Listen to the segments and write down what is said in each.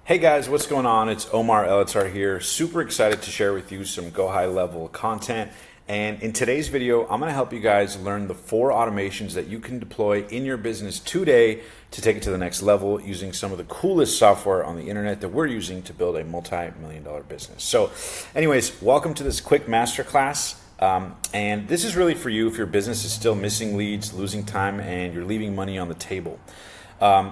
Hey guys, what's going on? It's Omar Elatar here. Super excited to share with you some GoHighLevel content. And in today's video, I'm going to help you guys learn the 4 automations that you can deploy in your business today to take it to the next level using some of the coolest software on the internet that we're using to build a multi-million-dollar business. So anyways, welcome to this quick masterclass. And this is really for you if your business is still missing leads, losing time, and you're leaving money on the table.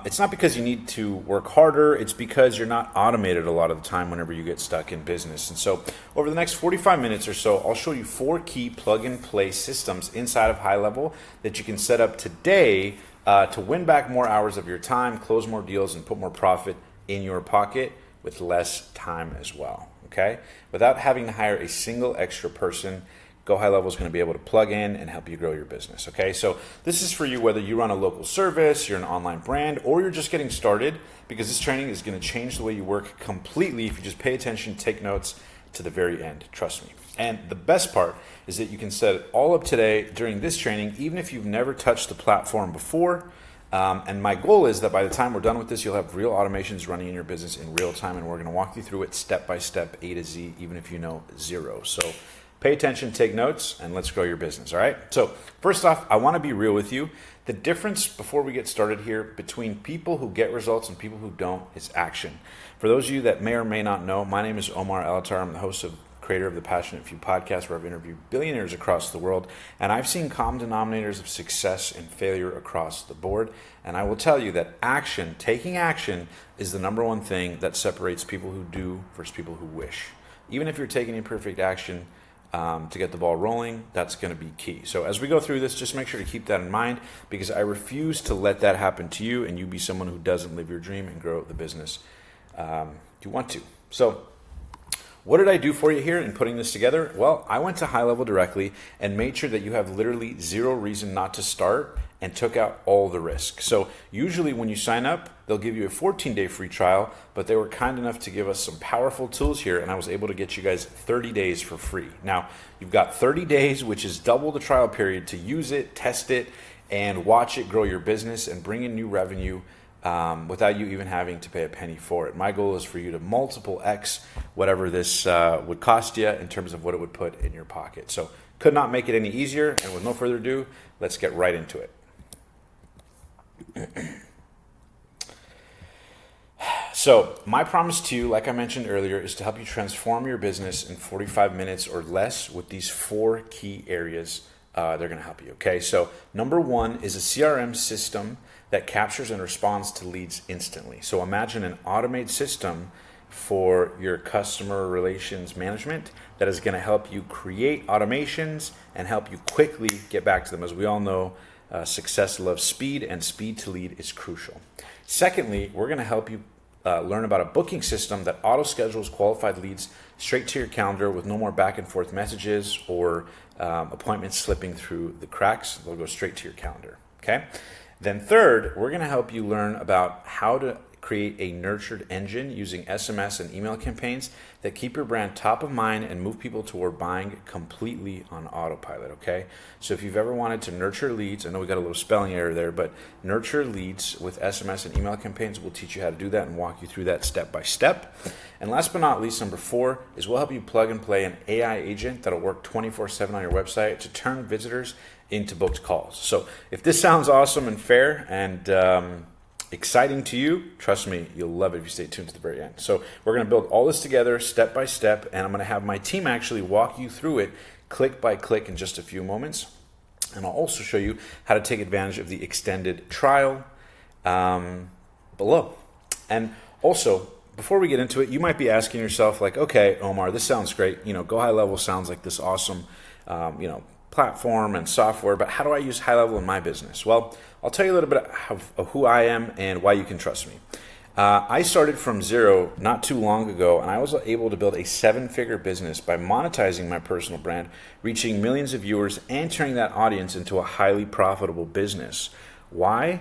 It's not because you need to work harder, it's because you're not automated a lot of the time whenever you get stuck in business. And so over the next 45 minutes or so, I'll show you 4 key plug-and-play systems inside of HighLevel that you can set up today to win back more hours of your time, close more deals, and put more profit in your pocket with less time as well, okay? Without having to hire a single extra person, GoHighLevel is going to be able to plug in and help you grow your business, okay? So this is for you whether you run a local service, you're an online brand, or you're just getting started, because this training is going to change the way you work completely if you just pay attention, take notes to the very end, trust me. And the best part is that you can set it all up today during this training, even if you've never touched the platform before. And my goal is that by the time we're done with this, you'll have real automations running in your business in real time, and we're going to walk you through it step by step, A to Z, even if you know zero. So pay attention, take notes, and let's grow your business, all right? So first off, I want to be real with you. The difference before we get started here between people who get results and people who don't is action. For those of you that may or may not know, my name is Omar Elatar. I'm the host of creator of the Passionate Few podcast, where I've interviewed billionaires across the world, and I've seen common denominators of success and failure across the board. And I will tell you that action, taking action, is the number one thing that separates people who do versus people who wish. Even if you're taking imperfect action, to get the ball rolling, that's going to be key. So as we go through this, just make sure to keep that in mind, because I refuse to let that happen to you and you be someone who doesn't live your dream and grow the business you want to. So what did I do for you here in putting this together? Well, I went to HighLevel directly and made sure that you have literally zero reason not to start and took out all the risk. So usually when you sign up, they'll give you a 14-day free trial, but they were kind enough to give us some powerful tools here, and I was able to get you guys 30 days for free. Now, you've got 30 days, which is double the trial period, to use it, test it, and watch it grow your business and bring in new revenue without you even having to pay a penny for it. My goal is for you to multiple X whatever this would cost you in terms of what it would put in your pocket. So could not make it any easier, and with no further ado, let's get right into it. So my promise to you, like I mentioned earlier, is to help you transform your business in 45 minutes or less with these 4 key areas. They're going to help you, okay? So number 1 is a CRM system that captures and responds to leads instantly. So imagine an automated system for your customer relations management that is going to help you create automations and help you quickly get back to them. As we all know, success loves speed, and speed to lead is crucial. Secondly, we're going to help you learn about a booking system that auto schedules qualified leads straight to your calendar with no more back and forth messages or appointments slipping through the cracks. They'll go straight to your calendar, okay? Then third, we're going to help you learn about how to create a nurtured engine using SMS and email campaigns that keep your brand top of mind and move people toward buying completely on autopilot, okay? So if you've ever wanted to nurture leads, I know we got a little spelling error there, but nurture leads with SMS and email campaigns, we'll teach you how to do that and walk you through that step by step. And last but not least, number 4 is we'll help you plug and play an AI agent that'll work 24/7 on your website to turn visitors into booked calls. So if this sounds awesome and fair and exciting to you, trust me, you'll love it if you stay tuned to the very end. So we're going to build all this together step by step, and I'm going to have my team actually walk you through it click by click in just a few moments. And I'll also show you how to take advantage of the extended trial below. And also, before we get into it, you might be asking yourself like, okay, Omar, this sounds great. GoHighLevel sounds like this awesome, platform and software, but how do I use HighLevel in my business? Well, I'll tell you a little bit of who I am and why you can trust me. I started from zero not too long ago, and I was able to build a 7-figure business by monetizing my personal brand, reaching millions of viewers, and turning that audience into a highly profitable business. Why?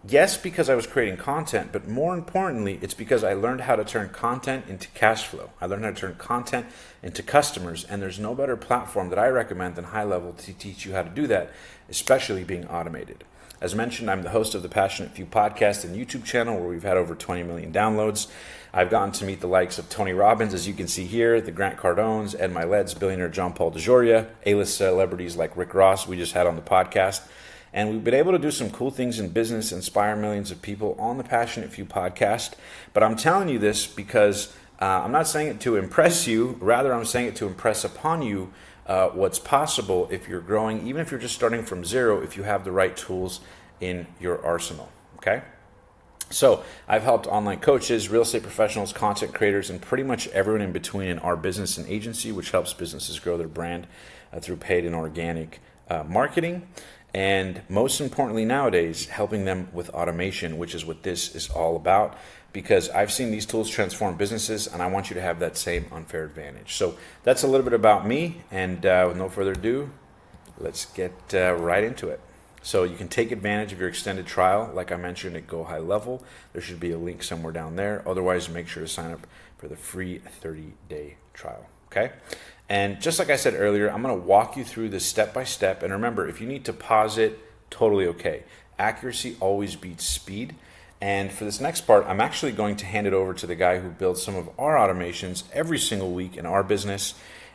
Yes, because I was creating content, but more importantly, it's because I learned how to turn content into cash flow. I learned how to turn content into customers, and there's no better platform that I recommend than HighLevel to teach you how to do that, especially being automated. As mentioned, I'm the host of the Passionate Few podcast and YouTube channel, where we've had over 20 million downloads. I've gotten to meet the likes of Tony Robbins, as you can see here, the Grant Cardones, Ed Milet's, billionaire John Paul DeJoria, A-list celebrities like Rick Ross we just had on the podcast. And we've been able to do some cool things in business, inspire millions of people on the Passionate Few podcast. But I'm telling you this because I'm not saying it to impress you. Rather, I'm saying it to impress upon you what's possible if you're growing, even if you're just starting from zero, if you have the right tools in your arsenal, okay? So I've helped online coaches, real estate professionals, content creators, and pretty much everyone in between in our business and agency, which helps businesses grow their brand through paid and organic marketing. And most importantly nowadays, helping them with automation, which is what this is all about, because I've seen these tools transform businesses, and I want you to have that same unfair advantage. So that's a little bit about me, and with no further ado, let's get right into it. So you can take advantage of your extended trial, like I mentioned, at GoHighLevel. There should be a link somewhere down there. Otherwise, make sure to sign up for the free 30-day trial, okay? And just like I said earlier, I'm going to walk you through this step by step. And remember, if you need to pause it, totally okay. Accuracy always beats speed. And for this next part, I'm actually going to hand it over to the guy who builds some of our automations every single week in our business.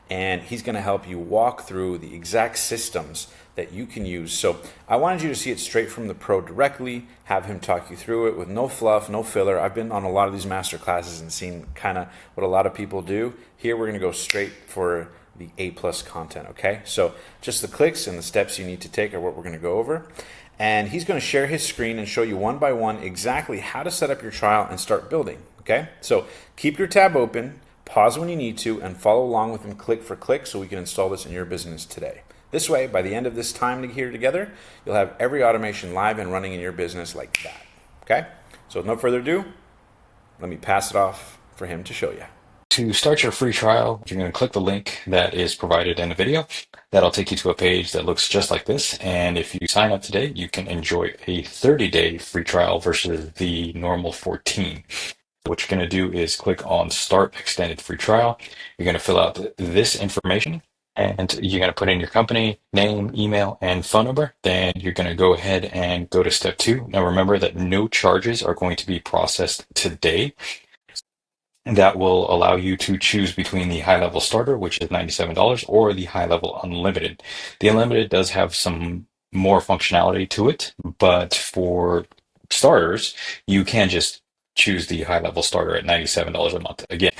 And he's going to help you walk through the exact systems that you can use. So I wanted you to see it straight from the pro directly, have him talk you through it with no fluff, no filler. I've been on a lot of these master classes and seen kind of what a lot of people do. Here we're going to go straight for the A+ content, okay? So just the clicks and the steps you need to take are what we're going to go over. And he's going to share his screen and show you one by one exactly how to set up your trial and start building, okay? So keep your tab open, pause when you need to, and follow along with him click for click so we can install this in your business today. This way, by the end of this time here together, you'll have every automation live and running in your business like that, okay? So with no further ado, let me pass it off for him to show you. To start your free trial, you're going to click the link that is provided in the video. That'll take you to a page that looks just like this. And if you sign up today, you can enjoy a 30-day free trial versus the normal 14. What you're going to do is click on Start Extended Free Trial. You're going to fill out this information, and you're going to put in your company name, email, and phone number. Then you're going to go ahead and go to step 2. Now remember that no charges are going to be processed today. That will allow you to choose between the HighLevel starter, which is $97, or the HighLevel Unlimited. The Unlimited does have some more functionality to it, but for starters, you can just choose the HighLevel starter at $97 a month. Again,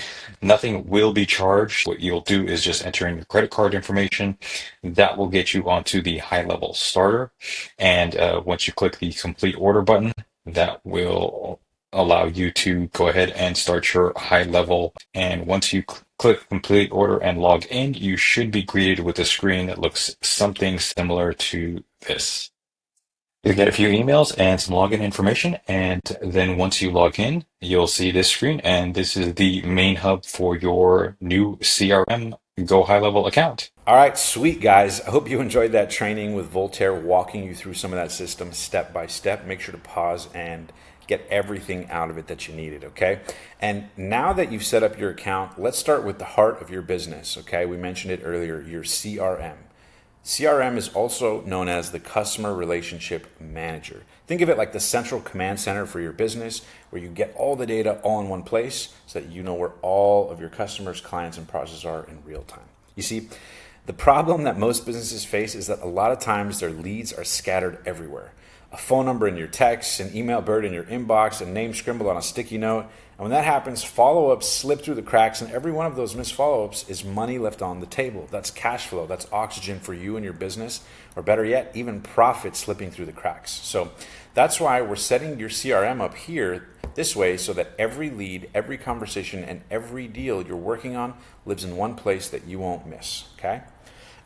nothing will be charged. What you'll do is just enter in your credit card information. That will get you onto the HighLevel starter. And once you click the complete order button, that will allow you to go ahead and start your HighLevel. And once you click complete order and log in, you should be greeted with a screen that looks something similar to this. You'll get a few emails and some login information, and then once you log in, you'll see this screen, and this is the main hub for your new CRM GoHighLevel account. All right, sweet guys. I hope you enjoyed that training with Voltaire walking you through some of that system step by step. Make sure to pause and get everything out of it that you needed, okay? And now that you've set up your account, let's start with the heart of your business, okay? We mentioned it earlier, your CRM. CRM is also known as the Customer Relationship Manager. Think of it like the central command center for your business, where you get all the data all in one place so that you know where all of your customers, clients, and processes are in real time. You see, the problem that most businesses face is that a lot of times their leads are scattered everywhere. A phone number in your text, an email bird in your inbox, a name scribbled on a sticky note. And when that happens, follow-ups slip through the cracks, and every one of those missed follow-ups is money left on the table. That's cash flow. That's oxygen for you and your business, or better yet, even profit slipping through the cracks. So that's why we're setting your CRM up here this way so that every lead, every conversation, and every deal you're working on lives in one place that you won't miss, okay?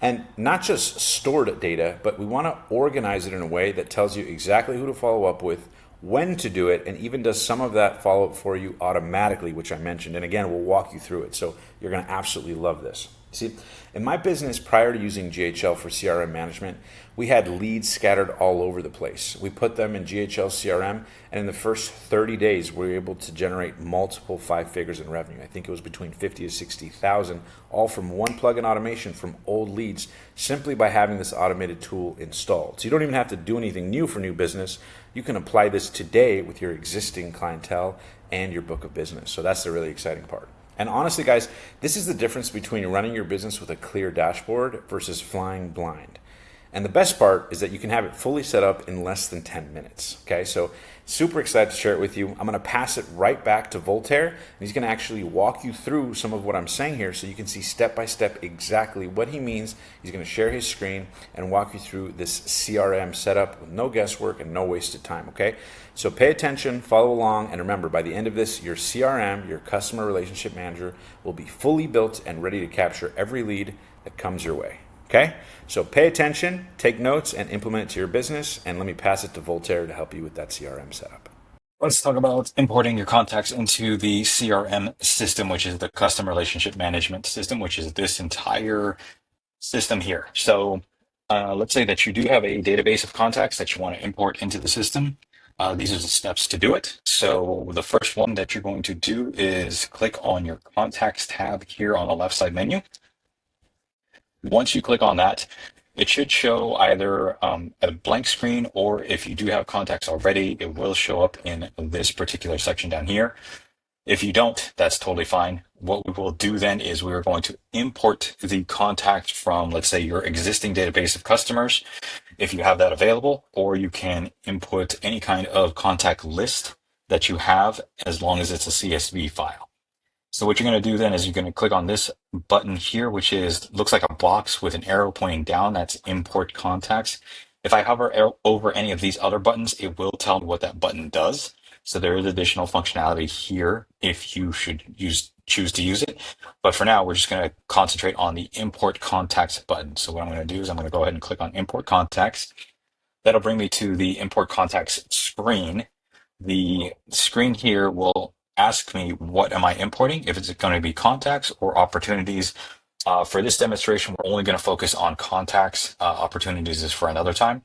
And not just stored data, but we want to organize it in a way that tells you exactly who to follow up with, when to do it, and even does some of that follow-up for you automatically, which I mentioned. And again, we'll walk you through it. So you're going to absolutely love this. See, in my business prior to using GHL for CRM management, we had leads scattered all over the place. We put them in GHL CRM, and in the first 30 days, we were able to generate multiple five figures in revenue. I think it was between 50 to 60,000, all from one plugin automation from old leads, simply by having this automated tool installed. So you don't even have to do anything new for new business. You can apply this today with your existing clientele and your book of business. So that's the really exciting part. And honestly, guys, this is the difference between running your business with a clear dashboard versus flying blind. And the best part is that you can have it fully set up in less than 10 minutes. Okay, so super excited to share it with you. I'm going to pass it right back to Voltaire, and he's going to actually walk you through some of what I'm saying here so you can see step by step exactly what he means. He's going to share his screen and walk you through this CRM setup with no guesswork and no wasted time. Okay, so pay attention, follow along, and remember, by the end of this, your CRM, your customer relationship manager, will be fully built and ready to capture every lead that comes your way. Okay, so pay attention, take notes, and implement it to your business. And let me pass it to Voltaire to help you with that CRM setup. Let's talk about importing your contacts into the CRM system, which is the customer relationship management system, which is this entire system here. So let's say that you do have a database of contacts that you want to import into the system. These are the steps to do it. So the first one that you're going to do is click on your contacts tab here on the left side menu. Once you click on that, it should show either a blank screen, or if you do have contacts already, it will show up in this particular section down here. If you don't, that's totally fine. What we will do then is we are going to import the contact from, let's say, your existing database of customers, if you have that available, or you can input any kind of contact list that you have as long as it's a CSV file. So what you're going to do then is you're going to click on this button here, which looks like a box with an arrow pointing down. That's import contacts. If I hover over any of these other buttons, it will tell me what that button does. So there is additional functionality here if you should choose to use it. But for now, we're just going to concentrate on the import contacts button. So what I'm going to do is I'm going to go ahead and click on import contacts. That'll bring me to the import contacts screen. The screen here will ask me, what am I importing? If it's going to be contacts or opportunities. For this demonstration, we're only going to focus on contacts. Opportunities is for another time.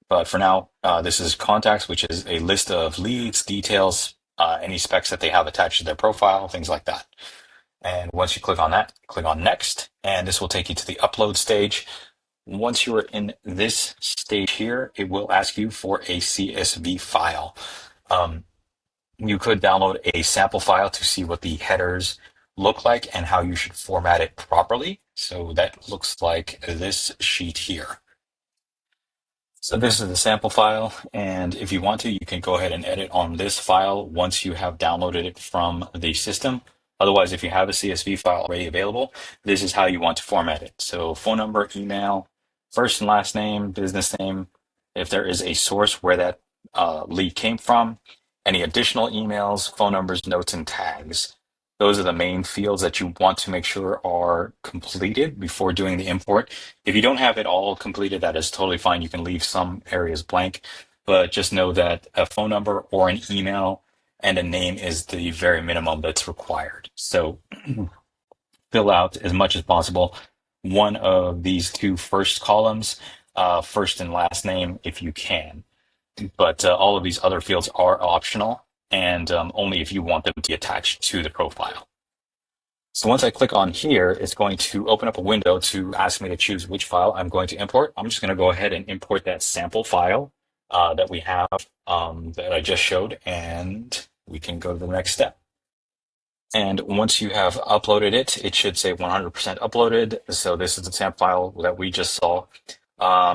But for now, this is contacts, which is a list of leads, details, any specs that they have attached to their profile, things like that. And once you click on that, click on next, and this will take you to the upload stage. Once you are in this stage here, it will ask you for a CSV file. You could download a sample file to see what the headers look like and how you should format it properly. So that looks like this sheet here. So this is the sample file, and if you want to, you can go ahead and edit on this file once you have downloaded it from the system. Otherwise, if you have a CSV file already available, this is how you want to format it. So phone number, email, first and last name, business name, if there is a source where that lead came from, any additional emails, phone numbers, notes, and tags. Those are the main fields that you want to make sure are completed before doing the import. If you don't have it all completed, that is totally fine. You can leave some areas blank, but just know that a phone number or an email and a name is the very minimum that's required. So fill out as much as possible one of these two first columns, first and last name, if you can. But all of these other fields are optional, and only if you want them to be attached to the profile. So once I click on here, it's going to open up a window to ask me to choose which file I'm going to import. I'm just going to go ahead and import that sample file that we have that I just showed, and we can go to the next step. And once you have uploaded it, it should say 100% uploaded. So this is the sample file that we just saw.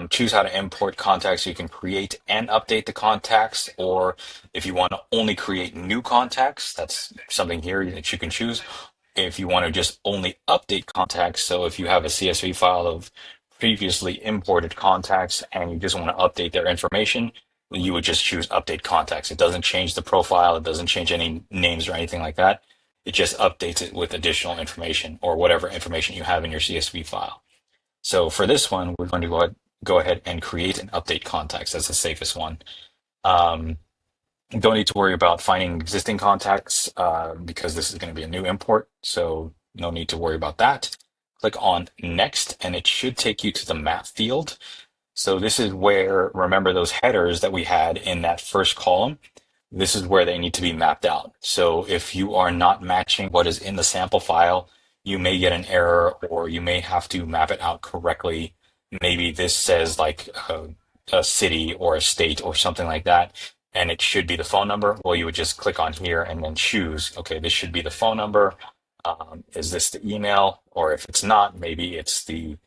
Choose how to import contacts. You can create and update the contacts, or if you want to only create new contacts, that's something here that you can choose. If you want to just only update contacts, so if you have a CSV file of previously imported contacts and you just want to update their information, you would just choose update contacts. It doesn't change the profile. It doesn't change any names or anything like that. It just updates it with additional information or whatever information you have in your CSV file. So for this one, we're going to go ahead and create and update contacts. That's the safest one. Don't need to worry about finding existing contacts because this is going to be a new import. So no need to worry about that. click on next, and it should take you to the map field. So this is where, remember those headers that we had in that first column? This is where they need to be mapped out. So if you are not matching what is in the sample file, you may get an error or you may have to map it out correctly. Maybe this says like a city or a state or something like that, and it should be the phone number. Well, you would just click on here and then choose, okay, this should be the phone number. Is this the email? Or if it's not, maybe it's the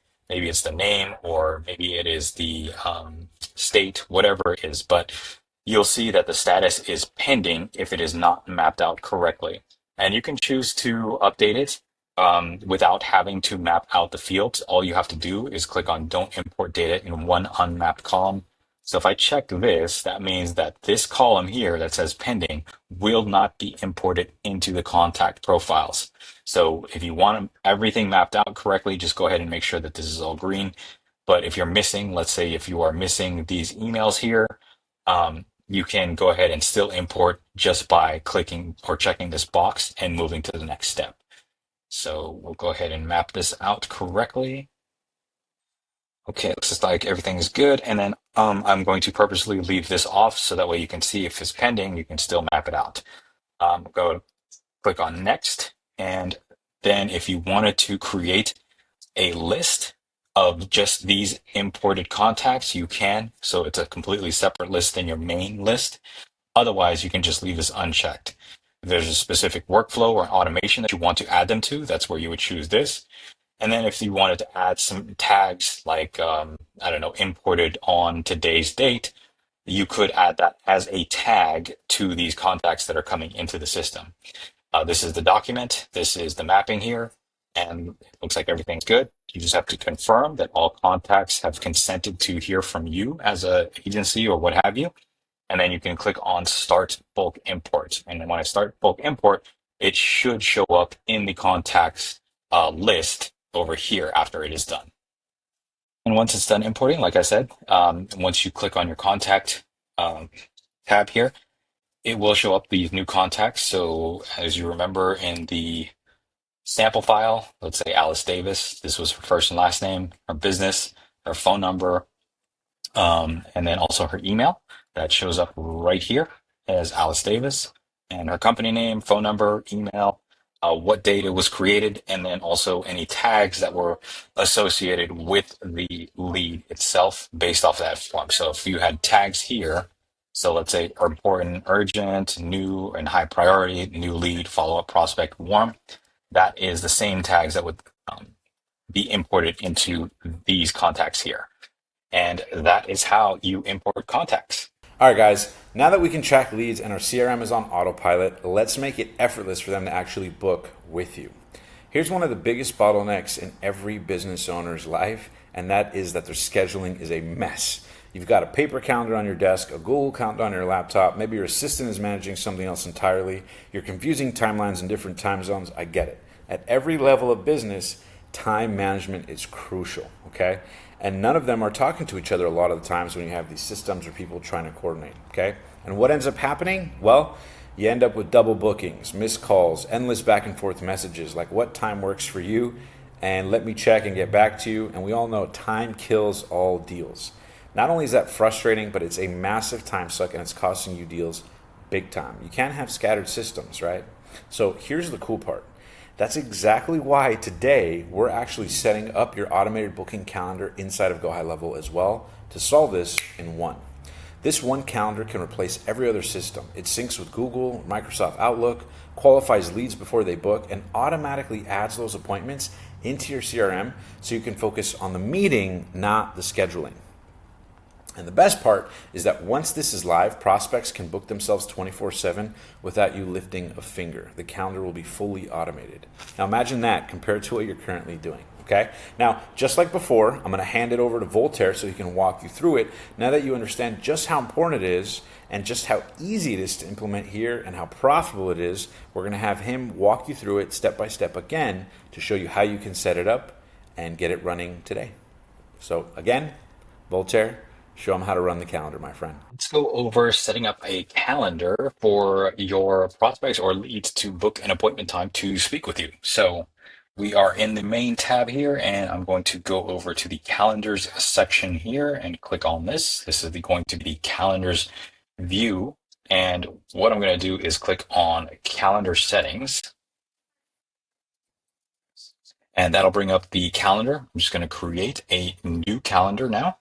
name, or maybe it is the state, whatever it is. But you'll see that the status is pending if it is not mapped out correctly. And you can choose to update it without having to map out the fields. All you have to do is click on Don't Import Data in one unmapped column. So if I check this, that means that this column here that says pending will not be imported into the contact profiles. So if you want everything mapped out correctly, just go ahead and make sure that this is all green. But if you're missing, let's say if you are missing these emails here, you can go ahead and still import just by clicking or checking this box and moving to the next step. So we'll go ahead and map this out correctly. Okay, looks just like everything's good. And then I'm going to purposely leave this off so that way you can see if it's pending, you can still map it out. Go click on next. And then if you wanted to create a list of just these imported contacts, you can. So it's a completely separate list than your main list. Otherwise, you can just leave this unchecked. If there's a specific workflow or automation that you want to add them to, that's where you would choose this. And then if you wanted to add some tags like, I don't know, imported on today's date, you could add that as a tag to these contacts that are coming into the system. This is the document. This is the mapping here. And it looks like everything's good. You just have to confirm that all contacts have consented to hear from you as an agency or what have you. And then you can click on Start Bulk Import. And then when I start bulk import, it should show up in the contacts list over here after it is done. And once it's done importing, like I said, once you click on your contact tab here, it will show up these new contacts. So as you remember in the sample file, let's say Alice Davis, this was her first and last name, her business, her phone number, and then also her email that shows up right here as Alice Davis, and her company name, phone number, email, what date it was created, and then also any tags that were associated with the lead itself based off that form. So if you had tags here, so let's say important, urgent, new, and high priority, new lead, follow-up prospect, warm, that is the same tags that would be imported into these contacts here. And that is how you import contacts. All right, guys, now that we can track leads and our CRM is on autopilot, let's make it effortless for them to actually book with you. Here's one of the biggest bottlenecks in every business owner's life, and that is that their scheduling is a mess. You've got a paper calendar on your desk, a Google calendar on your laptop, maybe your assistant is managing something else entirely. You're confusing timelines in different time zones. I get it. At every level of business, time management is crucial, okay? And none of them are talking to each other a lot of the times when you have these systems or people trying to coordinate, okay? And what ends up happening? Well, you end up with double bookings, missed calls, endless back and forth messages like what time works for you and let me check and get back to you. And we all know time kills all deals. Not only is that frustrating, but it's a massive time suck and it's costing you deals big time. You can't have scattered systems, right? So here's the cool part. That's exactly why today we're actually setting up your automated booking calendar inside of GoHighLevel as well to solve this in one. This one calendar can replace every other system. It syncs with Google, Microsoft Outlook, qualifies leads before they book, and automatically adds those appointments into your CRM so you can focus on the meeting, not the scheduling. And the best part is that once this is live, prospects can book themselves 24/7 without you lifting a finger. The calendar will be fully automated. Now imagine that compared to what you're currently doing, okay? Now, just like before, I'm gonna hand it over to Voltaire so he can walk you through it. Now that you understand just how important it is and just how easy it is to implement here and how profitable it is, we're gonna have him walk you through it step by step again to show you how you can set it up and get it running today. So again, Voltaire, show them how to run the calendar, my friend. Let's go over setting up a calendar for your prospects or leads to book an appointment time to speak with you. So We are in the main tab here, and I'm going to go over to the calendars section here and click on this. This is going to be the calendars view. And what I'm going to do is click on calendar settings, and that'll bring up the calendar. I'm just going to create a new calendar now.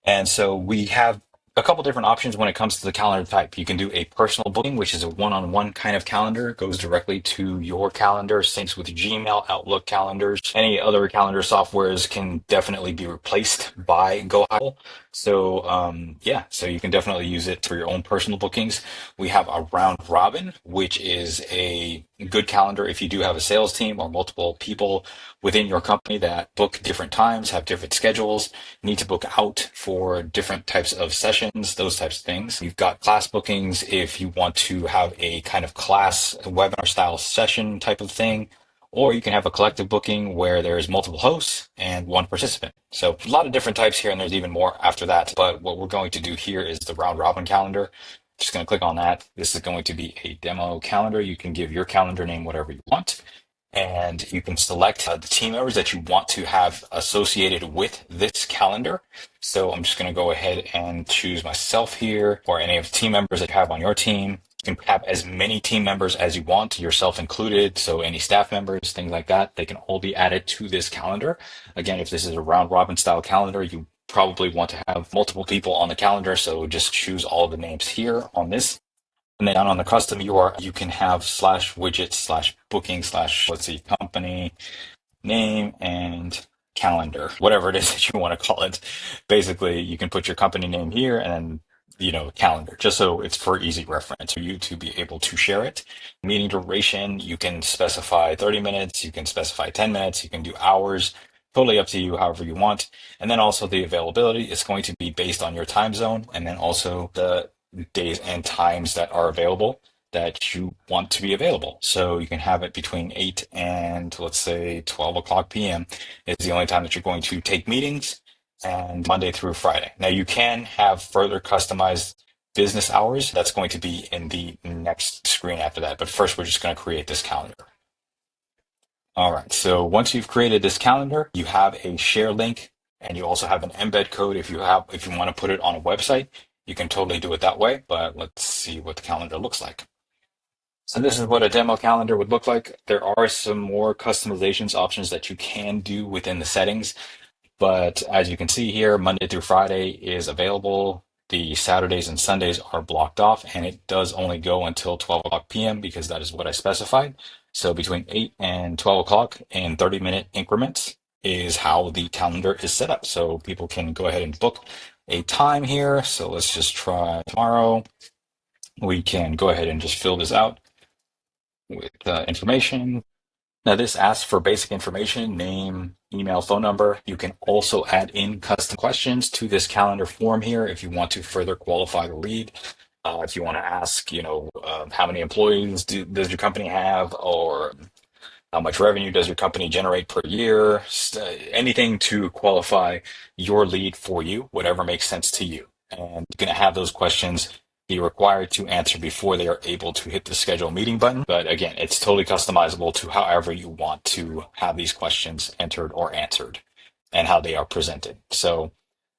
And so we have a couple different options when it comes to the calendar type. You can do a personal booking, which is a one-on-one kind of calendar. It goes directly to your calendar. Same with Gmail, Outlook calendars. Any other calendar softwares can definitely be replaced by GoHighLevel. So yeah, so you can definitely use it for your own personal bookings. We have a round robin, which is a good calendar if you do have a sales team or multiple people within your company that book different times, have different schedules, need to book out for different types of sessions, those types of things. You've got class bookings if you want to have a kind of class webinar style session type of thing, or you can have a collective booking where there's multiple hosts and one participant. So a lot of different types here, and there's even more after that. But what we're going to do here is the round robin calendar. Just going to click on that. This is going to be a demo calendar. You can give your calendar name whatever you want, and you can select the team members that you want to have associated with this calendar. So I'm just going to go ahead and choose myself here, or any of the team members that you have on your team. You can have as many team members as you want, yourself included. So any staff members, things like that, they can all be added to this calendar. Again, if this is a round robin style calendar, you probably want to have multiple people on the calendar. So just choose all the names here on this. And then down on the custom URL, you can have slash widget slash booking slash, let's see, company name and calendar, whatever it is that you want to call it. Basically, you can put your company name here and then, calendar, just so it's for easy reference for you to be able to share it. Meeting duration, you can specify 30 minutes, you can specify 10 minutes, you can do hours, totally up to you, however you want. And then also the availability is going to be based on your time zone, and then also the days and times that are available that you want to be available. So you can have it between 8 and, let's say, 12 o'clock p.m. is the only time that you're going to take meetings, and Monday through Friday. Now you can have further customized business hours. That's going to be in the next screen after that. But first, we're just going to create this calendar. All right, so once you've created this calendar, you have a share link, and you also have an embed code. If you want to put it on a website, you can totally do it that way. But let's see what the calendar looks like. So this is what a demo calendar would look like. There are some more customizations options that you can do within the settings. But as you can see here, Monday through Friday is available. The Saturdays and Sundays are blocked off, and it does only go until 12 o'clock p.m. because that is what I specified. So between 8 and 12 o'clock in 30-minute increments is how the calendar is set up. So people can go ahead and book a time here. So let's just try tomorrow. We can go ahead and just fill this out with information. Now this asks for basic information, name, email, phone number. You can also add in custom questions to this calendar form here if you want to further qualify the lead. If you want to ask, how many employees does your company have, or how much revenue does your company generate per year? Anything to qualify your lead for you, whatever makes sense to you. And you're going to have those questions be required to answer before they are able to hit the schedule meeting button. But again, it's totally customizable to however you want to have these questions entered or answered and how they are presented. So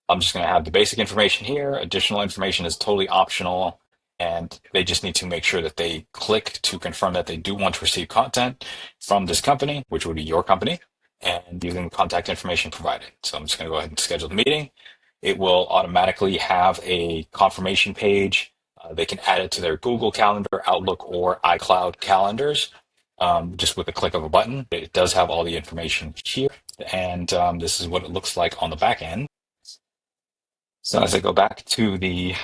I'm just going to have the basic information here. Additional information is totally optional, and they just need to make sure that they click to confirm that they do want to receive content from this company, which would be your company, and using the contact information provided. So I'm just going to go ahead and schedule the meeting. It will automatically have a confirmation page. They can add it to their Google Calendar, Outlook, or iCloud calendars just with a click of a button. It does have all the information here, and this is what it looks like on the back end. So as I go back to the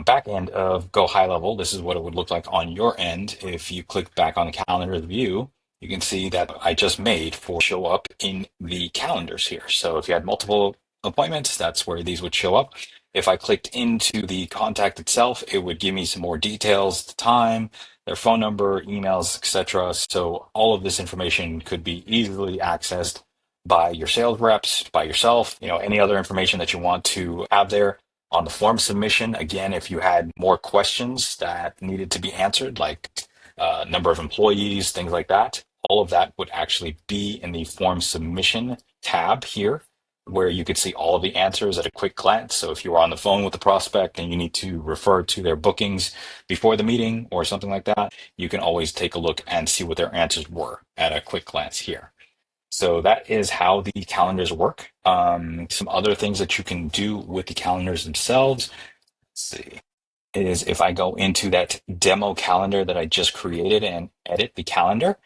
back end of GoHighLevel, this is what it would look like on your end. If you click back on the calendar view, you can see that I just made for show up in the calendars here. So if you had multiple appointments, that's where these would show up. If I clicked into the contact itself, it would give me some more details, the time, their phone number, emails, etc. So all of this information could be easily accessed by your sales reps, by yourself, any other information that you want to have there. On the form submission, again, if you had more questions that needed to be answered, like number of employees, things like that, all of that would actually be in the form submission tab here, where you could see all of the answers at a quick glance. So if you were on the phone with the prospect and you need to refer to their bookings before the meeting or something like that, you can always take a look and see what their answers were at a quick glance here. So that is how the calendars work. Some other things that you can do with the calendars themselves, let's see, is if I go into that demo calendar that I just created and edit the calendar,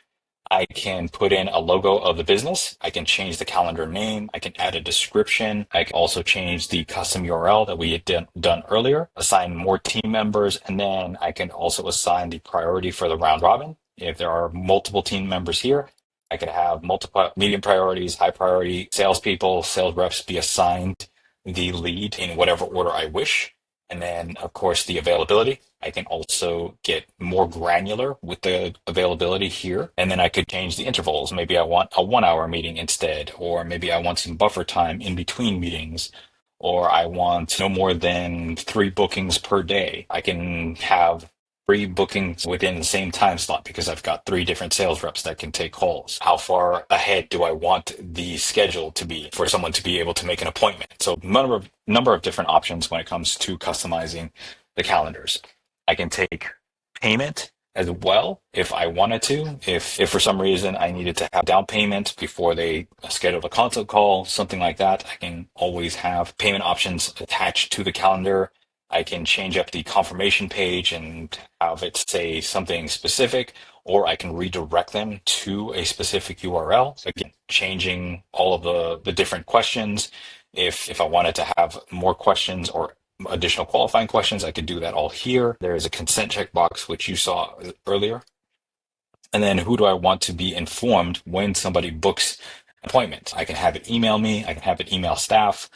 I can put in a logo of the business. I can change the calendar name. I can add a description. I can also change the custom URL that we had done earlier, assign more team members, and then I can also assign the priority for the round robin. If there are multiple team members here, I could have multiple medium priorities, high priority salespeople, sales reps be assigned the lead in whatever order I wish. And then, of course, the availability. I can also get more granular with the availability here. And then I could change the intervals. Maybe I want a 1 hour meeting instead, or maybe I want some buffer time in between meetings, or I want no more than 3 bookings per day. I can have 3 bookings within the same time slot because I've got 3 different sales reps that can take calls. How far ahead do I want the schedule to be for someone to be able to make an appointment? So number of different options when it comes to customizing the calendars. I can take payment as well if I wanted to. If for some reason I needed to have down payment before they schedule a consult call, something like that, I can always have payment options attached to the calendar. I can change up the confirmation page and have it say something specific, or I can redirect them to a specific URL. Again, changing all of the different questions. If I wanted to have more questions or additional qualifying questions, I could do that all here. There is a consent checkbox, which you saw earlier. And then who do I want to be informed when somebody books an appointment? I can have it email me. I can have it email staff.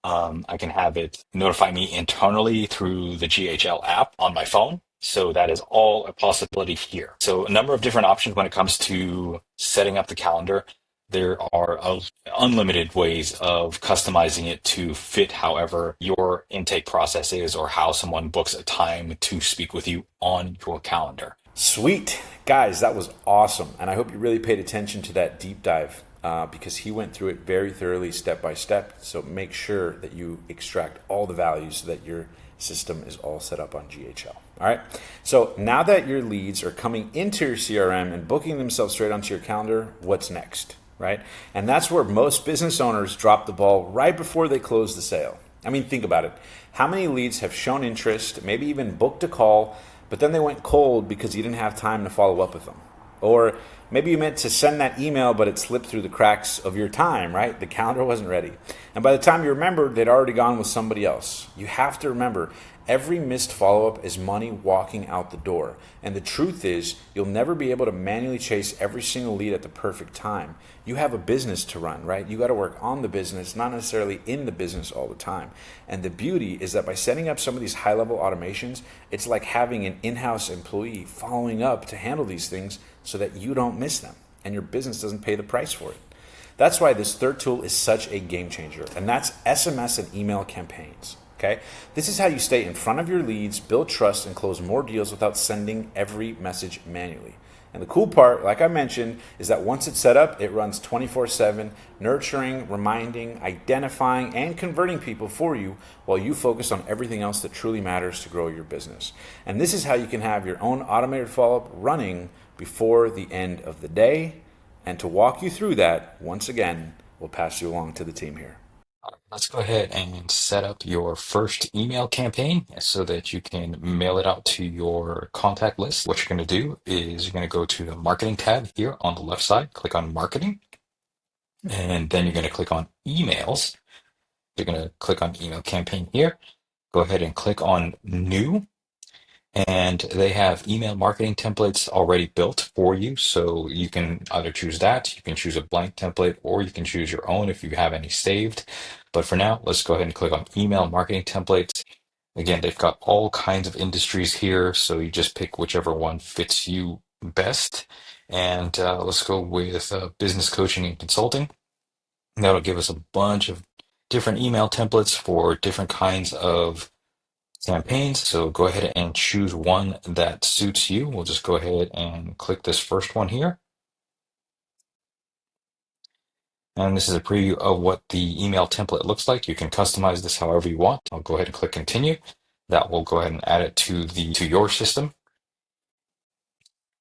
I can have it notify me internally through the GHL app on my phone. So that is all a possibility here. So a number of different options when it comes to setting up the calendar. There are unlimited ways of customizing it to fit however your intake process is or how someone books a time to speak with you on your calendar. Sweet. Guys, that was awesome. And I hope you really paid attention to that deep dive because he went through it very thoroughly, step by step. So make sure that you extract all the values so that your system is all set up on GHL. All right. So now that your leads are coming into your CRM and booking themselves straight onto your calendar, what's next? Right? And that's where most business owners drop the ball right before they close the sale. I mean, think about it. How many leads have shown interest, maybe even booked a call, but then they went cold because you didn't have time to follow up with them? Or maybe you meant to send that email, but it slipped through the cracks of your time, right? The calendar wasn't ready. And by the time you remembered, they'd already gone with somebody else. You have to remember, every missed follow-up is money walking out the door. And the truth is, you'll never be able to manually chase every single lead at the perfect time. You have a business to run, right? You got to work on the business, not necessarily in the business all the time. And the beauty is that by setting up some of these high-level automations, it's like having an in-house employee following up to handle these things so that you don't miss them and your business doesn't pay the price for it. That's why this third tool is such a game changer, and that's SMS and email campaigns. Okay? This is how you stay in front of your leads, build trust, and close more deals without sending every message manually. And the cool part, like I mentioned, is that once it's set up, it runs 24/7, nurturing, reminding, identifying, and converting people for you while you focus on everything else that truly matters to grow your business. And this is how you can have your own automated follow-up running before the end of the day. And to walk you through that, once again, we'll pass you along to the team here. Let's go ahead and set up your first email campaign so that you can mail it out to your contact list. What you're going to do is you're going to go to the marketing tab here on the left side, click on marketing, and then you're going to click on emails. You're going to click on email campaign here. Go ahead and click on new. And they have email marketing templates already built for you. So you can either choose that, you can choose a blank template, or you can choose your own if you have any saved. But for now, let's go ahead and click on email marketing templates. Again, they've got all kinds of industries here. So you just pick whichever one fits you best. And let's go with business coaching and consulting. That'll give us a bunch of different email templates for different kinds of campaigns. So go ahead and choose one that suits you. We'll just go ahead and click this first one here. And this is a preview of what the email template looks like. You can customize this however you want. I'll go ahead and click continue. That will go ahead and add it to your system.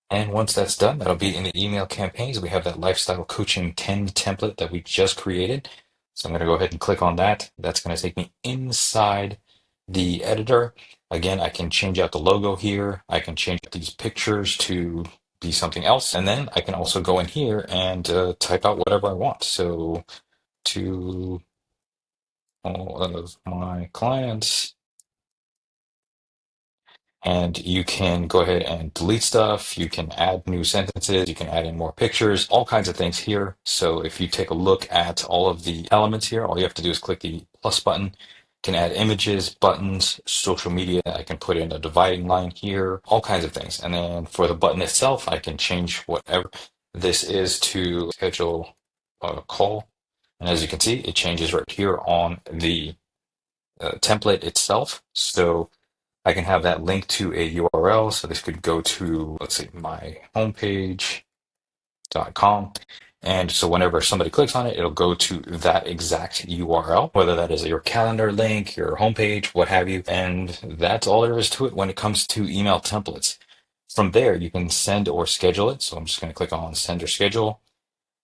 And once that's done, that'll be in the email campaigns. We have that lifestyle coaching 10 template that we just created. So I'm going to go ahead and click on that. That's going to take me inside the editor. Again, I can change out the logo here. I can change these pictures to be something else. And then I can also go in here and type out whatever I want. So to all of my clients, and you can go ahead and delete stuff. You can add new sentences. You can add in more pictures, all kinds of things here. So if you take a look at all of the elements here, all you have to do is click the plus button. You can add images, buttons, social media. I can put in a dividing line here, all kinds of things. And then for the button itself, I can change whatever this is to schedule a call. And as you can see, it changes right here on the template itself. So I can have that link to a URL. So this could go to, let's see, my homepage.com. And so whenever somebody clicks on it, it'll go to that exact URL, whether that is your calendar link, your homepage, what have you. And that's all there is to it when it comes to email templates. From there, you can send or schedule it. So I'm just going to click on send or schedule.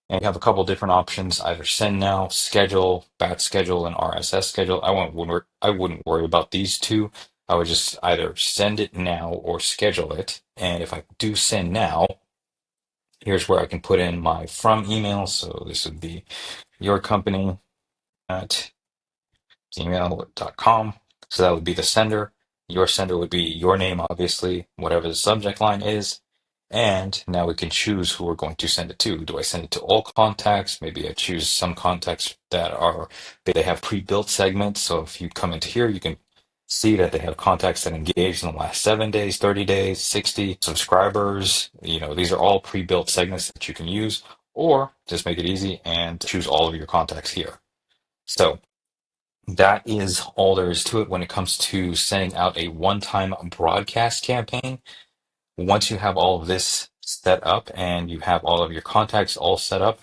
And you have a couple different options, either send now, schedule, batch schedule, and RSS schedule. I wouldn't worry about these two. I would just either send it now or schedule it. And if I do send now, here's where I can put in my from email. So this would be your company at gmail.com. So that would be the sender. Your sender would be your name, obviously, whatever the subject line is. And now we can choose who we're going to send it to. Do I send it to all contacts? Maybe I choose some contacts they have pre-built segments. So if you come into here, you can see that they have contacts that engaged in the last 7 days, 30 days, 60 subscribers. These are all pre-built segments that you can use, or just make it easy and choose all of your contacts here. So that is all there is to it when it comes to sending out a one-time broadcast campaign. Once you have all of this set up and you have all of your contacts all set up,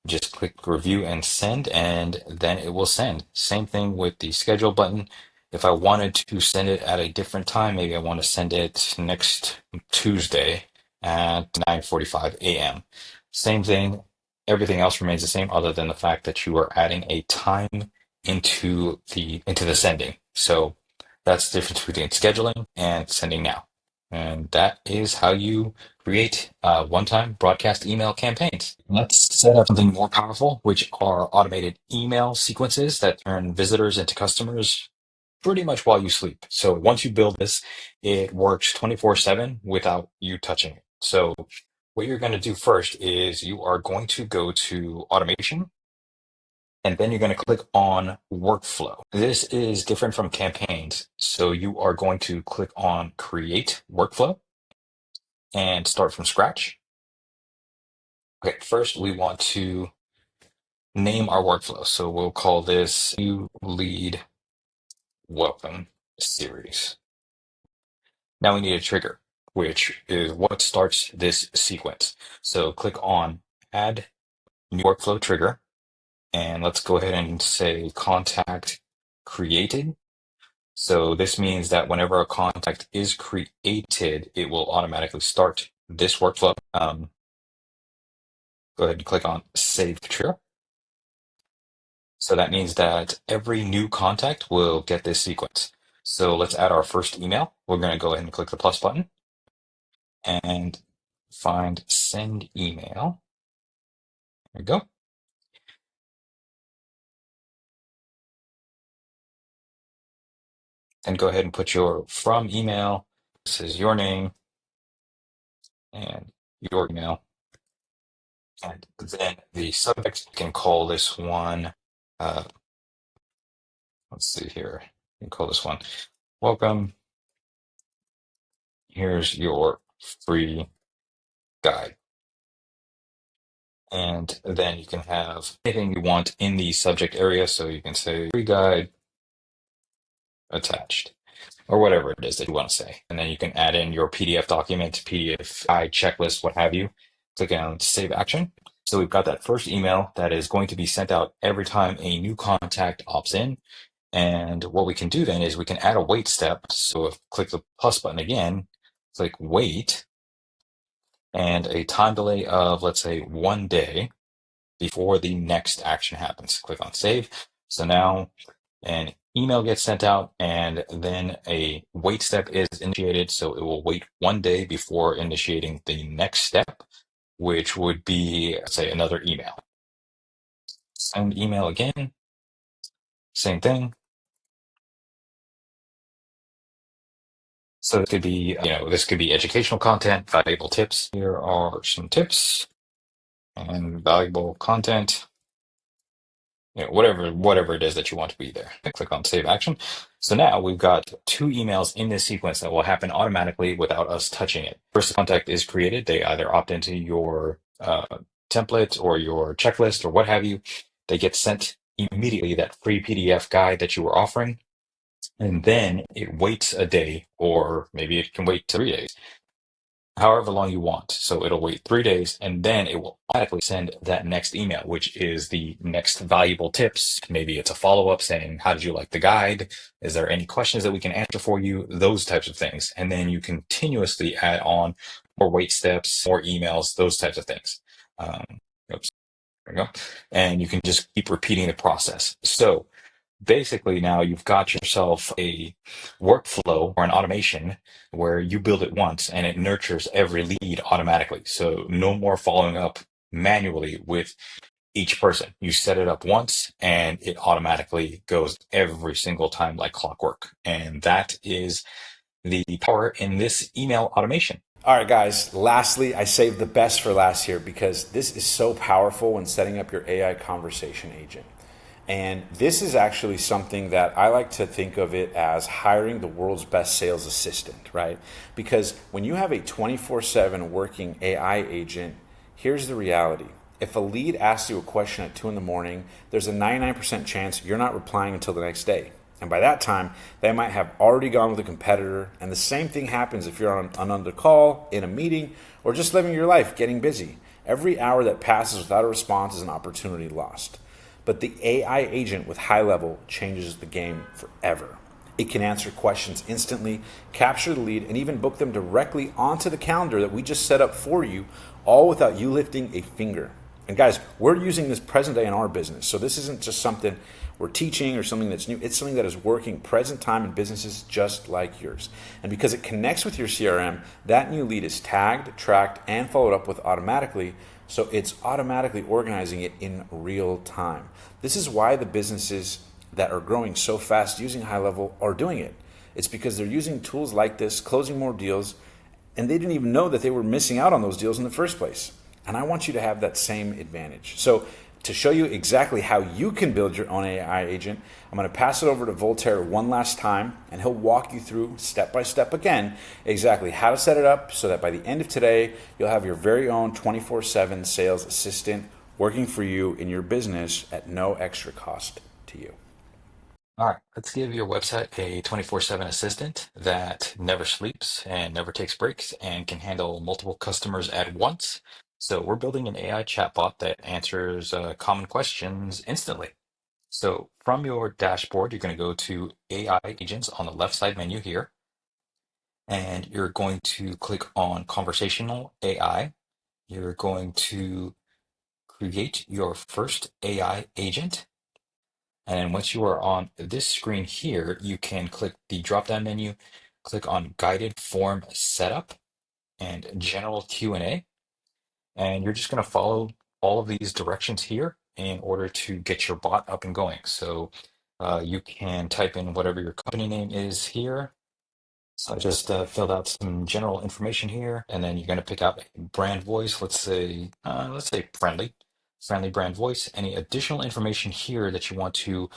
just click review and send, and then it will send. Same thing with the schedule button. If I wanted to send it at a different time, maybe I want to send it next Tuesday at 9:45 a.m. Same thing. Everything else remains the same other than the fact that you are adding a time into the sending. So that's the difference between scheduling and sending now. And that is how you create one-time broadcast email campaigns. Let's set up something more powerful, which are automated email sequences that turn visitors into customers pretty much while you sleep. So once you build this, it works 24/7 without you touching it. So what you're going to do first is you are going to go to automation, and then you're going to click on workflow. This is different from campaigns. So you are going to click on create workflow and start from scratch. Okay, first we want to name our workflow. So we'll call this New Lead Welcome Series. Now we need a trigger, which is what starts this sequence. So click on add new workflow trigger, and let's go ahead and say contact created. So this means that whenever a contact is created, it will automatically start this workflow. Go ahead and click on save trigger. So that means that every new contact will get this sequence. So let's add our first email. We're going to go ahead and click the plus button and find send email. There we go. And go ahead and put your from email. This is your name and your email. And then the subject, you can call this one, let's see here. You can call this one, welcome. Here's your free guide. And then you can have anything you want in the subject area. So you can say free guide attached or whatever it is that you want to say. And then you can add in your PDF document, PDF guide, checklist, what have you. Click on save action. So we've got that first email that is going to be sent out every time a new contact opts in. And what we can do then is we can add a wait step. So if click the plus button again, click wait, and a time delay of, let's say, 1 day before the next action happens. Click on save. So now an email gets sent out, and then a wait step is initiated. So it will wait 1 day before initiating the next step, which would be, say, another email. Send email again, same thing. So it could be, this could be educational content, valuable tips. Here are some tips and valuable content. Whatever it is that you want to be there. Click on save action. So now we've got two emails in this sequence that will happen automatically without us touching it. First contact is created. They either opt into your template or your checklist or what have you. They get sent immediately that free PDF guide that you were offering. And then it waits a day, or maybe it can wait 3 days, however long you want. So it'll wait 3 days, and then it will automatically send that next email, which is the next valuable tips. Maybe it's a follow-up saying, how did you like the guide? Is there any questions that we can answer for you? Those types of things. And then you continuously add on more wait steps, more emails, those types of things. Um, oops, there we go. And you can just keep repeating the process. So basically now you've got yourself a workflow or an automation where you build it once and it nurtures every lead automatically. So no more following up manually with each person. You set it up once and it automatically goes every single time like clockwork. And that is the power in this email automation. All right, guys, lastly, I saved the best for last here because this is so powerful when setting up your AI conversation agent. And this is actually something that I like to think of it as hiring the world's best sales assistant, right? Because when you have a 24/7 working AI agent, here's the reality. If a lead asks you a question at 2 in the morning, there's a 99% chance you're not replying until the next day. And by that time, they might have already gone with a competitor. And the same thing happens if you're on another call, in a meeting, or just living your life, getting busy. Every hour that passes without a response is an opportunity lost. But the AI agent with HighLevel changes the game forever. It can answer questions instantly, capture the lead, and even book them directly onto the calendar that we just set up for you, all without you lifting a finger. And guys, we're using this present day in our business. So this isn't just something we're teaching or something that's new. It's something that is working present time in businesses just like yours. And because it connects with your CRM, that new lead is tagged, tracked, and followed up with automatically. So it's automatically organizing it in real time. This is why the businesses that are growing so fast using HighLevel are doing it. It's because they're using tools like this, closing more deals, and they didn't even know that they were missing out on those deals in the first place. And I want you to have that same advantage. So to show you exactly how you can build your own AI agent, I'm going to pass it over to Voltaire one last time, and he'll walk you through step by step again exactly how to set it up so that by the end of today, you'll have your very own 24/7 sales assistant working for you in your business at no extra cost to you. All right, let's give your website a 24/7 assistant that never sleeps and never takes breaks and can handle multiple customers at once. So we're building an AI chatbot that answers common questions instantly. So from your dashboard, you're going to go to AI agents on the left side menu here, and you're going to click on conversational AI. You're going to create your first AI agent. And once you are on this screen here, you can click the drop-down menu, click on Guided Form Setup and General Q&A, and you're just going to follow all of these directions here in order to get your bot up and going. So you can type in whatever your company name is here. So I just filled out some general information here, and then you're going to pick out a brand voice. Let's say friendly brand voice. Any additional information here that you want to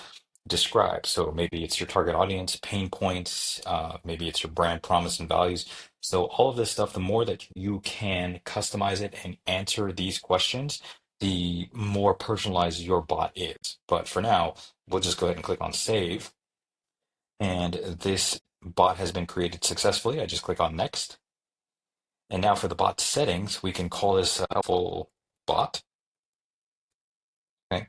describe. So maybe it's your target audience, pain points, maybe it's your brand promise and values. So all of this stuff, the more that you can customize it and answer these questions, the more personalized your bot is. But for now, we'll just go ahead and click on save. And this bot has been created successfully. I just click on next. And now for the bot settings, we can call this a helpful bot. Okay.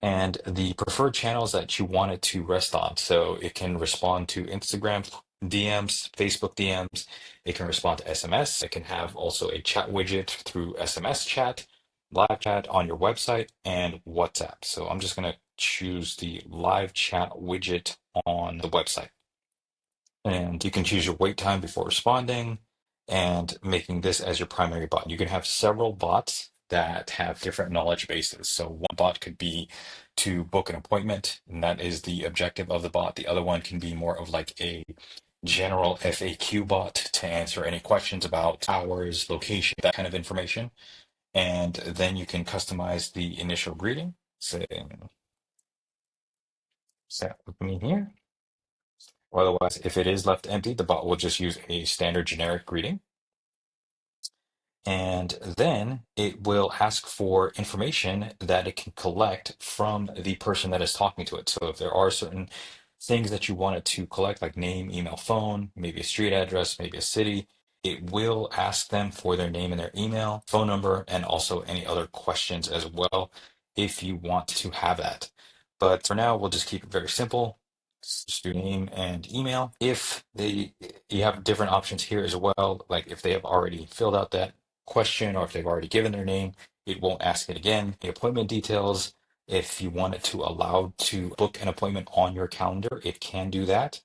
And the preferred channels that you want it to rest on. So it can respond to Instagram DMs, Facebook DMs. It can respond to SMS. It can have also a chat widget through SMS chat, live chat on your website, and WhatsApp. So I'm just going to choose the live chat widget on the website. And you can choose your wait time before responding and making this as your primary bot. You can have several bots that have different knowledge bases. So one bot could be to book an appointment, and that is the objective of the bot. The other one can be more of like a general FAQ bot to answer any questions about hours, location, that kind of information. And then you can customize the initial greeting, saying, "Sat with me here." Or otherwise, if it is left empty, the bot will just use a standard generic greeting. And then it will ask for information that it can collect from the person that is talking to it. So if there are certain things that you want it to collect, like name, email, phone, maybe a street address, maybe a city, it will ask them for their name and their email, phone number, and also any other questions as well if you want to have that. But for now, we'll just keep it very simple. Just do name and email. If they, you have different options here as well, like if they have already filled out that question or if they've already given their name, it won't ask it again. The appointment details, if you want it to allow to book an appointment on your calendar, it can do that.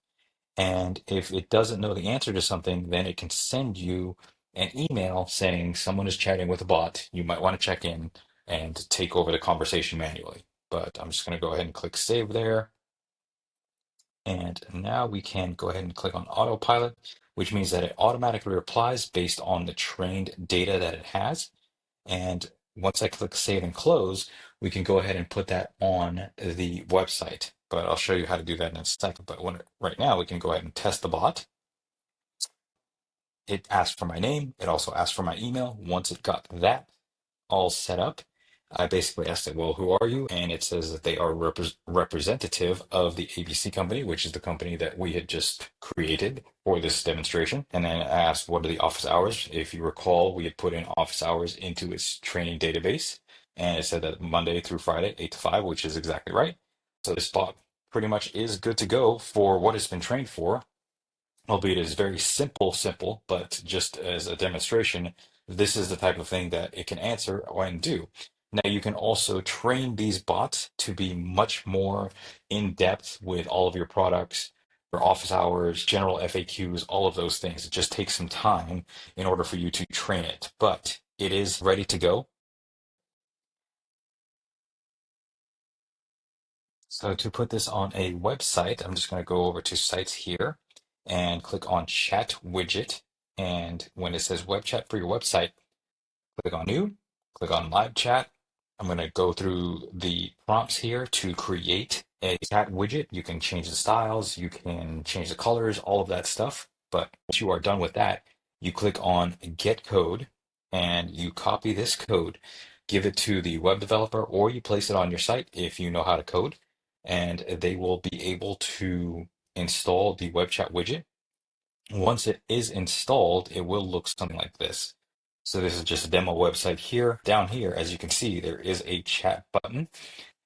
And if it doesn't know the answer to something, then it can send you an email saying someone is chatting with a bot. You might want to check in and take over the conversation manually. But I'm just going to go ahead and click save there. And now we can go ahead and click on autopilot, which means that it automatically replies based on the trained data that it has. And once I click save and close, we can go ahead and put that on the website. But I'll show you how to do that in a second. But right now, we can go ahead and test the bot. It asked for my name. It also asked for my email. Once it got that all set up, I basically asked it, well, who are you? And it says that they are representative of the ABC company, which is the company that we had just created for this demonstration. And then I asked, what are the office hours? If you recall, we had put in office hours into its training database, and it said that Monday through Friday, 8 to 5, which is exactly right. So this bot pretty much is good to go for what it's been trained for, albeit it is very simple, but just as a demonstration, this is the type of thing that it can answer and do. Now, you can also train these bots to be much more in depth with all of your products, your office hours, general FAQs, all of those things. It just takes some time in order for you to train it, but it is ready to go. So to put this on a website, I'm just going to go over to sites here and click on chat widget. And when it says web chat for your website, click on new, click on live chat. I'm going to go through the prompts here to create a chat widget. You can change the styles, you can change the colors, all of that stuff. But once you are done with that, you click on get code and you copy this code, give it to the web developer, or you place it on your site if you know how to code, and they will be able to install the web chat widget. Once it is installed, it will look something like this. So this is just a demo website here. Down here, as you can see, there is a chat button.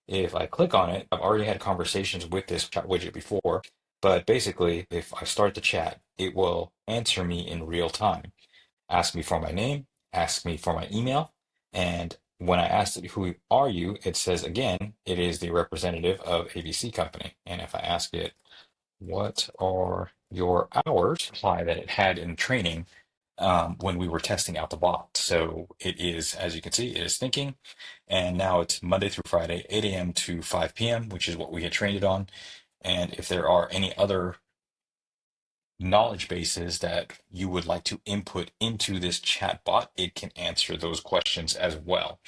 If I click on it, I've already had conversations with this chat widget before, but basically, if I start the chat, it will answer me in real time, ask me for my name, ask me for my email, and when I asked it, who are you, it says again, it is the representative of ABC Company. And if I ask it, what are your hours, apply that it had in training when we were testing out the bot. So it is, as you can see, it is thinking, and now it's Monday through Friday, 8 a.m. to 5 p.m., which is what we had trained it on. And if there are any other knowledge bases that you would like to input into this chat bot, it can answer those questions as well.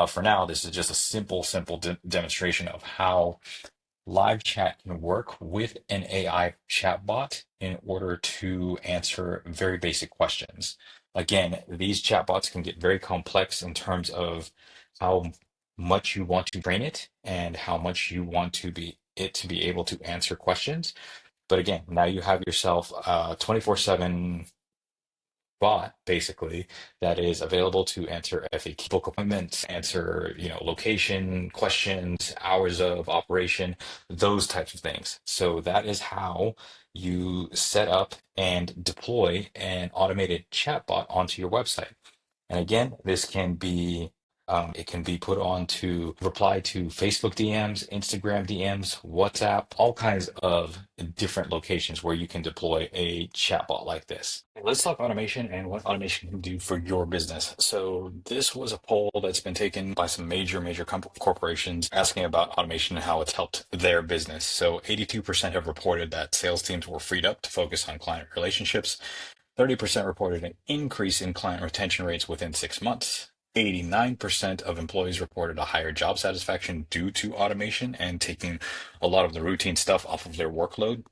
For now, this is just a simple demonstration of how live chat can work with an AI chatbot in order to answer very basic questions. Again, these chatbots can get very complex in terms of how much you want to train it and how much you want to be it to be able to answer questions. But again, now you have yourself a 24/7 bot basically that is available to answer FAQ, book appointments, answer, location questions, hours of operation, those types of things. So that is how you set up and deploy an automated chatbot onto your website. And again, this can be it can be put on to reply to Facebook DMs, Instagram DMs, WhatsApp, all kinds of different locations where you can deploy a chatbot like this. Let's talk automation and what automation can do for your business. So this was a poll that's been taken by some major corporations asking about automation and how it's helped their business. So 82% have reported that sales teams were freed up to focus on client relationships. 30% reported an increase in client retention rates within 6 months. 89% of employees reported a higher job satisfaction due to automation and taking a lot of the routine stuff off of their workload.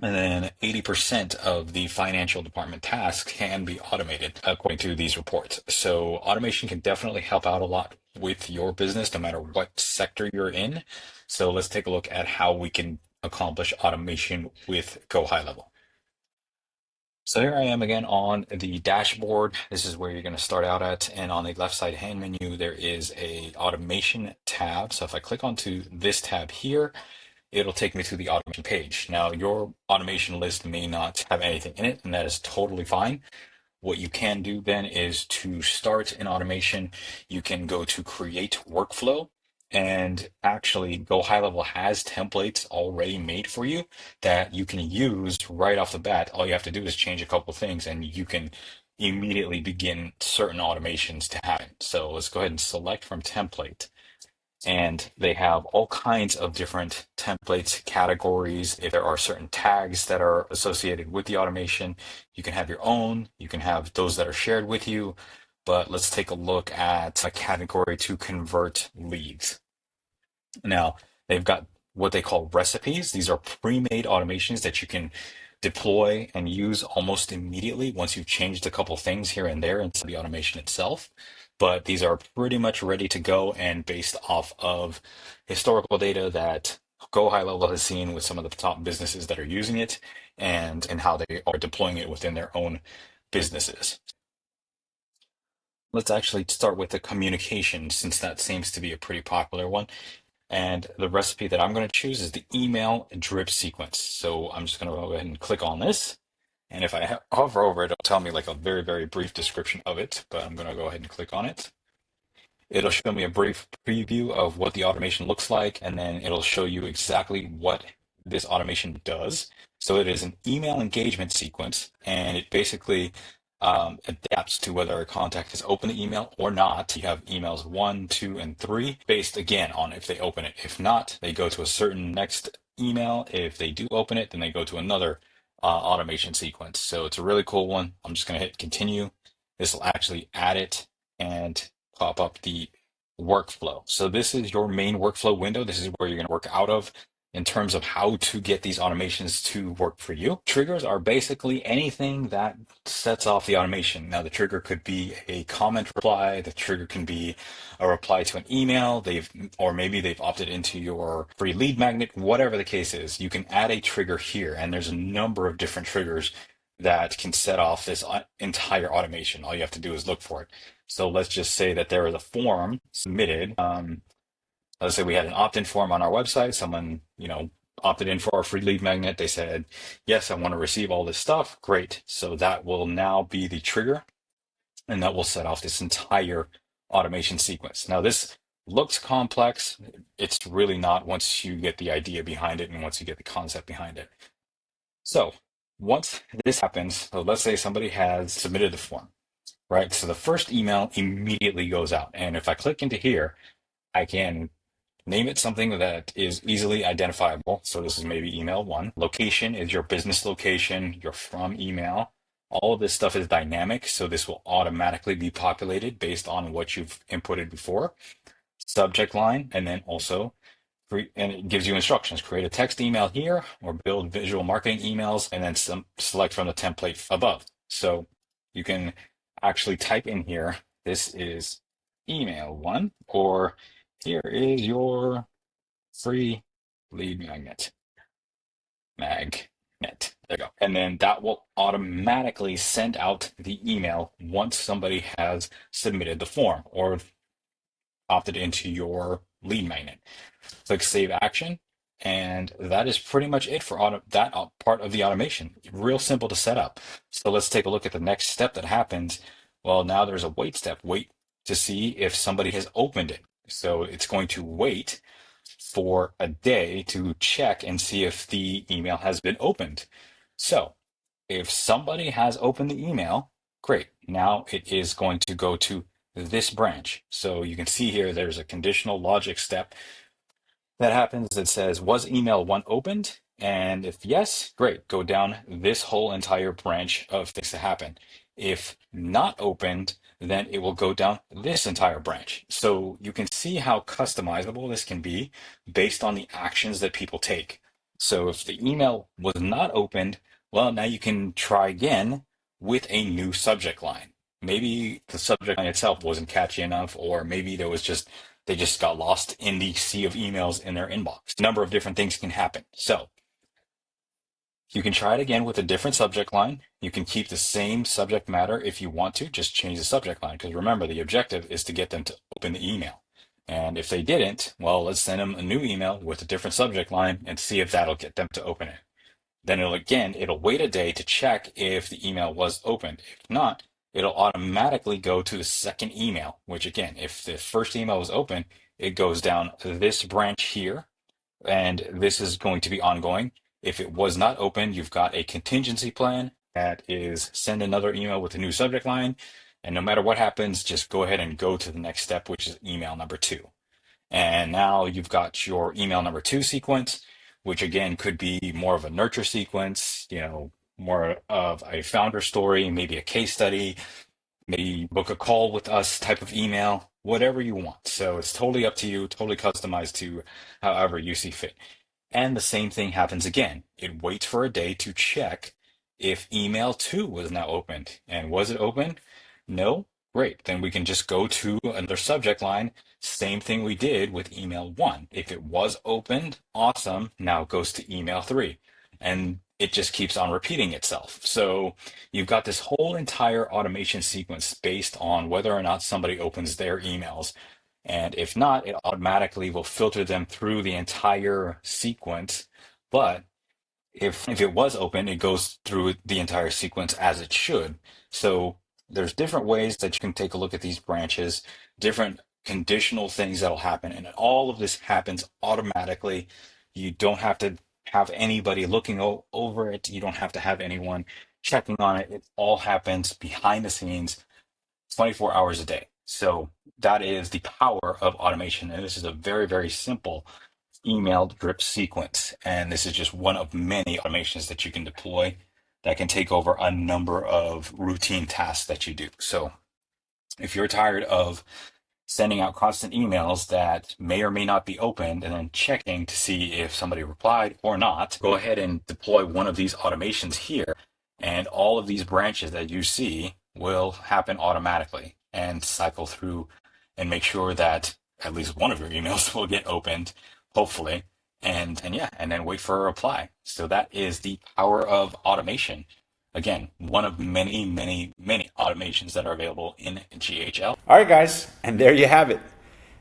And then 80% of the financial department tasks can be automated, according to these reports. So automation can definitely help out a lot with your business, no matter what sector you're in. So let's take a look at how we can accomplish automation with GoHighLevel. So here I am again on the dashboard. This is where you're going to start out at. And on the left side hand menu, there is a automation tab. So if I click onto this tab here, it'll take me to the automation page. Now, your automation list may not have anything in it, and that is totally fine. What you can do then is to start an automation, you can go to create workflow, and actually GoHighLevel has templates already made for you that you can use right off the bat. All you have to do is change a couple things and you can immediately begin certain automations to happen. So let's go ahead and select from template. And they have all kinds of different templates, categories. If there are certain tags that are associated with the automation, you can have your own, you can have those that are shared with you. But let's take a look at a category to convert leads. Now, they've got what they call recipes. These are pre-made automations that you can deploy and use almost immediately once you've changed a couple things here and there into the automation itself. But these are pretty much ready to go and based off of historical data that GoHighLevel has seen with some of the top businesses that are using it and how they are deploying it within their own businesses. Let's actually start with the communication, since that seems to be a pretty popular one. And the recipe that I'm going to choose is the email drip sequence. So I'm just going to go ahead and click on this. And if I hover over it, it'll tell me like a very brief description of it, but I'm going to go ahead and click on it. It'll show me a brief preview of what the automation looks like, and then it'll show you exactly what this automation does. So it is an email engagement sequence, and it basically adapts to whether a contact has opened the email or not. You have emails 1, 2, and 3 based again on if they open it. If not, they go to a certain next email. If they do open it, then they go to another automation sequence. So it's a really cool one. I'm just going to hit continue. This will actually add it and pop up the workflow. So this is your main workflow window. This is where you're going to work out of in terms of how to get these automations to work for you. Triggers are basically anything that sets off the automation. Now, the trigger could be a comment reply. The trigger can be a reply to an email. Or maybe they've opted into your free lead magnet, whatever the case is. You can add a trigger here, and there's a number of different triggers that can set off this entire automation. All you have to do is look for it. So let's just say that there was a form submitted. Let's say we had an opt-in form on our website. Someone, opted in for our free lead magnet. They said, yes, I want to receive all this stuff. Great. So that will now be the trigger, and that will set off this entire automation sequence. Now, this looks complex. It's really not once you get the idea behind it and once you get the concept behind it. So once this happens, so let's say somebody has submitted the form, right? So the first email immediately goes out. And if I click into here, I can name it something that is easily identifiable. So this is maybe email 1. Location is your business location, your from email. All of this stuff is dynamic, so this will automatically be populated based on what you've inputted before. Subject line, and then also, and it gives you instructions. Create a text email here, or build visual marketing emails, and then select from the template above. So you can actually type in here, this is email 1, or here is your free lead magnet. There you go. And then that will automatically send out the email once somebody has submitted the form or opted into your lead magnet. Click Save Action, and that is pretty much it for that part of the automation. Real simple to set up. So let's take a look at the next step that happens. Well, now there's a wait step. Wait to see if somebody has opened it. So it's going to wait for a day to check and see if the email has been opened. So if somebody has opened the email, great. Now it is going to go to this branch. So you can see here there's a conditional logic step that happens that says, was email one opened? And if yes, great, go down this whole entire branch of things that happen. If not opened, then it will go down this entire branch. So you can see how customizable this can be based on the actions that people take. So if the email was not opened, well, now you can try again with a new subject line. Maybe the subject line itself wasn't catchy enough, or maybe they just got lost in the sea of emails in their inbox. A number of different things can happen. So you can try it again with a different subject line. You can keep the same subject matter if you want to, just change the subject line. Because remember, the objective is to get them to open the email. And if they didn't, well, let's send them a new email with a different subject line and see if that'll get them to open it. Then it'll wait a day to check if the email was opened. If not, it'll automatically go to the second email, which again, if the first email was open, it goes down this branch here, and this is going to be ongoing. If it was not open, you've got a contingency plan that is send another email with a new subject line. And no matter what happens, just go ahead and go to the next step, which is email number 2. And now you've got your email number 2 sequence, which again could be more of a nurture sequence, more of a founder story, maybe a case study, maybe book a call with us type of email, whatever you want. So it's totally up to you, totally customized to however you see fit. And the same thing happens again. It waits for a day to check if email 2 was now opened. And was it open? No? Great. Then we can just go to another subject line. Same thing we did with email 1. If it was opened, awesome. Now it goes to email 3. And it just keeps on repeating itself. So you've got this whole entire automation sequence based on whether or not somebody opens their emails. And if not, it automatically will filter them through the entire sequence. But if it was open, it goes through the entire sequence as it should. So there's different ways that you can take a look at these branches, different conditional things that'll happen. And all of this happens automatically. You don't have to have anybody looking over it. You don't have to have anyone checking on it. It all happens behind the scenes 24 hours a day. So that is the power of automation. And this is a very, very simple email drip sequence. And this is just one of many automations that you can deploy that can take over a number of routine tasks that you do. So if you're tired of sending out constant emails that may or may not be opened and then checking to see if somebody replied or not, go ahead and deploy one of these automations here. And all of these branches that you see will happen automatically and cycle through and make sure that at least one of your emails will get opened, hopefully. And then wait for a reply. So that is the power of automation. Again, one of many, many, many automations that are available in GHL. All right, guys, and there you have it.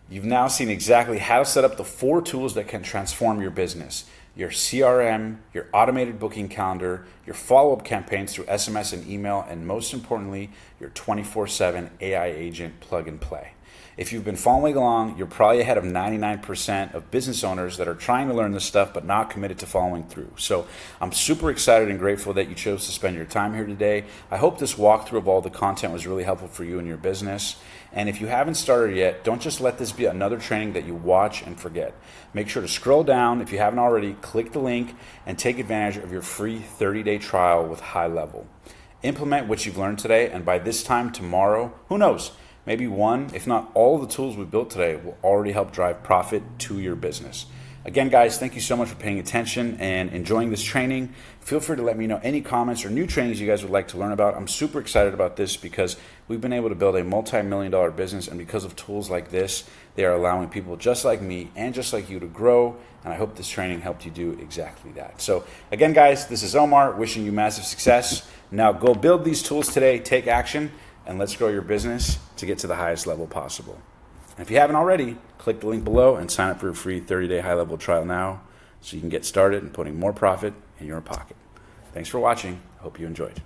You've now seen exactly how to set up the 4 tools that can transform your business: your CRM, your automated booking calendar, your follow-up campaigns through SMS and email, and most importantly, your 24/7 AI agent plug and play. If you've been following along, you're probably ahead of 99% of business owners that are trying to learn this stuff but not committed to following through. So I'm super excited and grateful that you chose to spend your time here today. I hope this walkthrough of all the content was really helpful for you and your business. And if you haven't started yet, don't just let this be another training that you watch and forget. Make sure to scroll down. If you haven't already, click the link and take advantage of your free 30-day trial with HighLevel. Implement what you've learned today, and by this time tomorrow, who knows, maybe one, if not all of the tools we built today will already help drive profit to your business. Again, guys, thank you so much for paying attention and enjoying this training. Feel free to let me know any comments or new trainings you guys would like to learn about. I'm super excited about this because we've been able to build a multi-million-dollar business, and because of tools like this, they are allowing people just like me and just like you to grow, and I hope this training helped you do exactly that. So again, guys, this is Omar wishing you massive success. Now go build these tools today, take action, and let's grow your business to get to the highest level possible. And if you haven't already, click the link below and sign up for a free 30-day high-level trial now so you can get started in putting more profit in your pocket. Thanks for watching. Hope you enjoyed.